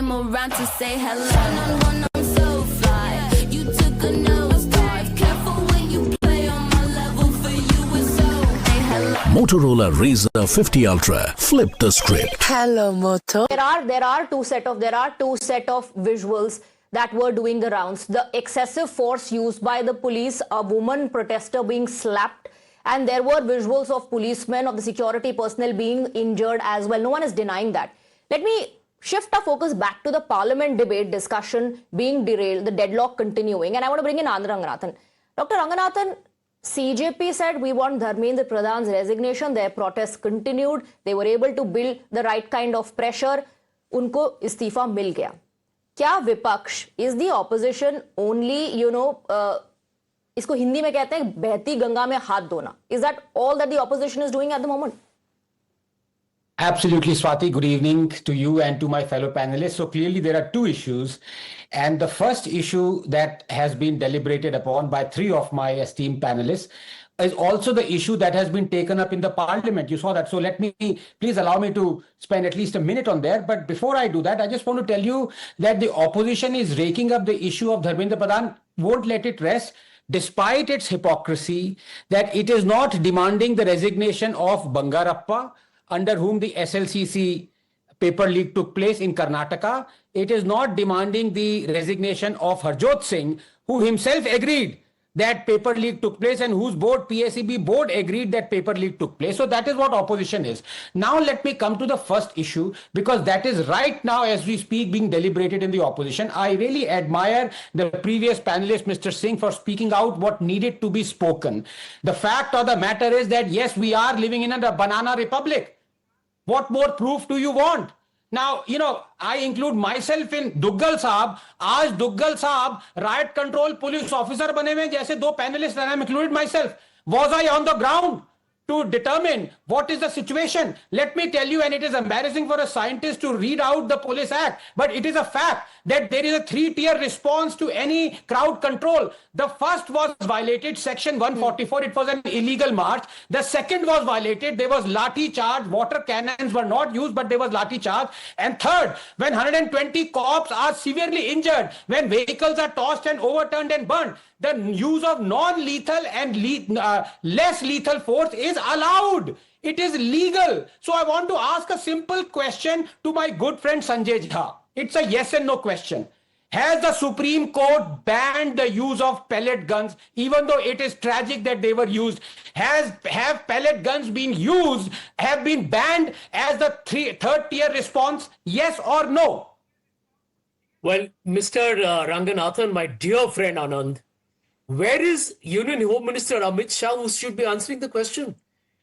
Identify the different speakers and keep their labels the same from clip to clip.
Speaker 1: came around to say hello. When I'm so fly, you took a nosedive. Careful when you play on my level, for you it's so. Hey, hello.
Speaker 2: Motorola Razr 50 Ultra. Flip the script.
Speaker 3: Hello, Moto.
Speaker 4: There are two set of visuals that were doing the rounds. The excessive force used by the police, a woman protester being slapped, and there were visuals of policemen, of the security personnel being injured as well. No one is denying that. Let me shift our focus back to the parliament debate discussion being derailed, the deadlock continuing, and I want to bring in Anand Ranganathan. Dr. Ranganathan, CJP said we want Dharmendra Pradhan's resignation. Their protests continued. They were able to build the right kind of pressure. उनको इस्तीफा मिल गया. क्या विपक्ष, is the opposition only, इसको हिंदी में कहते हैं बहती गंगा में हाथ धोना? Is that all that the opposition is doing at the moment?
Speaker 5: Absolutely, Swati. Good evening to you and to my fellow panelists. So clearly there are two issues. And the first issue that has been deliberated upon by three of my esteemed panelists is also the issue that has been taken up in the parliament. You saw that. So please allow me to spend at least a minute on there. But before I do that, I just want to tell you that the opposition is raking up the issue of Dharmendra Pradhan, won't let it rest, despite its hypocrisy, that it is not demanding the resignation of Bangarappa, under whom the SLCC paper leak took place in Karnataka. It is not demanding the resignation of Harjot Singh, who himself agreed that paper leak took place and whose board, PACB board, agreed that paper leak took place. So that is what opposition is. Now let me come to the first issue, because that is right now as we speak being deliberated in the opposition. I really admire the previous panelist, Mr. Singh, for speaking out what needed to be spoken. The fact of the matter is that yes, we are living in a banana republic. What more proof do you want? Now, I include myself in Duggal Saab. Aaj Duggal Saab riot control police officer bane mein jaise do panelists, and I'm included myself. Was I on the ground to determine what is the situation? Let me tell you, and it is embarrassing for a scientist to read out the Police Act, but it is a fact that there is a three-tier response to any crowd control. The first was violated, section 144, it was an illegal march. The second was violated, there was lathi charge, water cannons were not used, but there was lathi charge. And third, when 120 cops are severely injured, when vehicles are tossed and overturned and burned, the use of non-lethal and less lethal force is allowed. It is legal. So I want to ask a simple question to my good friend Sanjay Jha. It's a yes and no question. Has the Supreme Court banned the use of pellet guns, even though it is tragic that they were used? Have pellet guns been used, have been banned as the third tier response? Yes or no?
Speaker 6: Well, Mr. Ranganathan, my dear friend Anand, where is Union Home Minister Amit Shah, who should be answering the question?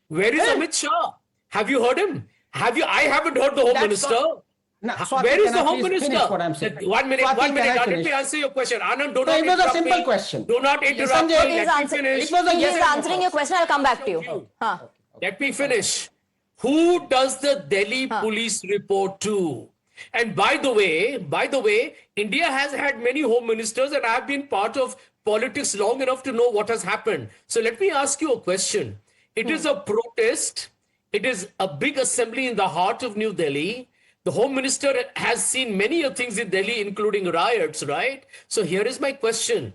Speaker 6: Where is Amit Shah? Have you heard him? I haven't heard the Home Minister. Where is the Home Minister? One minute. Let me answer your question. Anand, do not interrupt me. It was a simple question. Do not interrupt me.
Speaker 4: He's answering your question. I'll come back to you.
Speaker 6: Let me finish. Who does the Delhi police report to? And by the way, India has had many home ministers, and I have been part of politics long enough to know what has happened. So let me ask you a question. It is a protest. It is a big assembly in the heart of New Delhi. The Home Minister has seen many things in Delhi, including riots, right? So here is my question.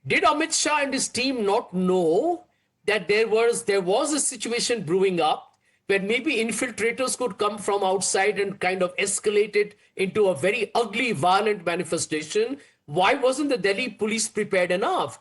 Speaker 6: Did Amit Shah and his team not know that there was a situation brewing up where maybe infiltrators could come from outside and kind of escalate it into a very ugly, violent manifestation? Why wasn't the Delhi police prepared enough?